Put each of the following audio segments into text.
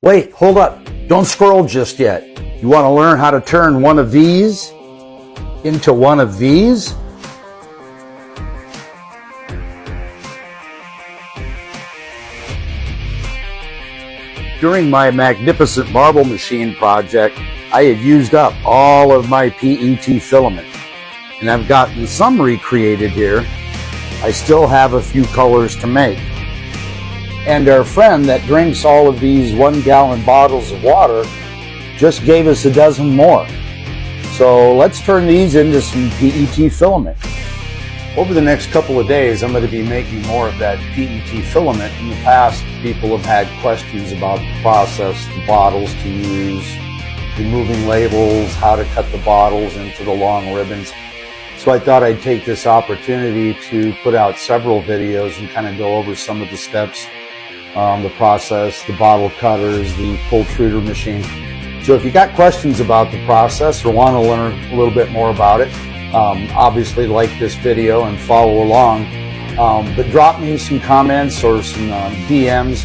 Wait, hold up. Don't scroll just yet. You want to learn how to turn one of these into one of these? During my magnificent marble machine project, I had used up all of my PET filament, and I've gotten some recreated here. I still have a few colors to make. And our friend that drinks all of these 1-gallon bottles of water just gave us a dozen more. So let's turn these into some PET filament. Over the next couple of days, I'm going to be making more of that PET filament. In the past, people have had questions about the process, the bottles to use, removing labels, how to cut the bottles into the long ribbons. So I thought I'd take this opportunity to put out several videos and kind of go over some of the steps, the process, the bottle cutters, the pultruder machine. So if you got questions about the process or want to learn a little bit more about it, obviously like this video and follow along, but drop me some comments or some DMs.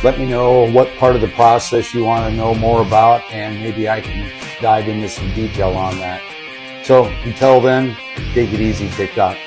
Let me know what part of the process you want to know more about, and maybe I can dive into some detail on that. So until then, take it easy, TikTok.